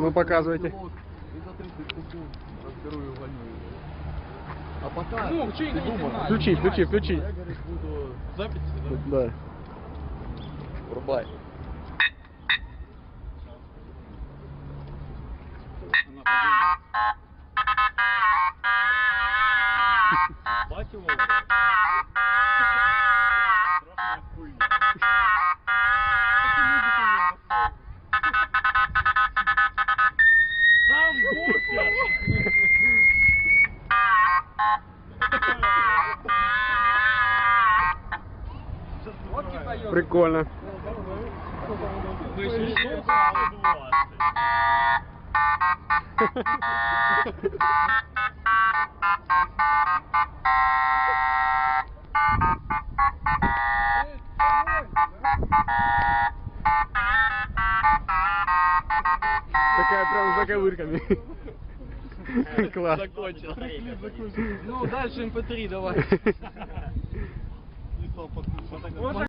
Ну, показывайте. И за 30 секунд разберу и увольню его. А пока... Ну, что не снимай. Включи. Я, говорит, буду... Запись, Да. Врубай. Бать его. Сам бухер. Вот типа ёб. Прикольно. Ну еще что? Такая прям с заковырками. Класс. Закончил. Ну, дальше MP3 давай.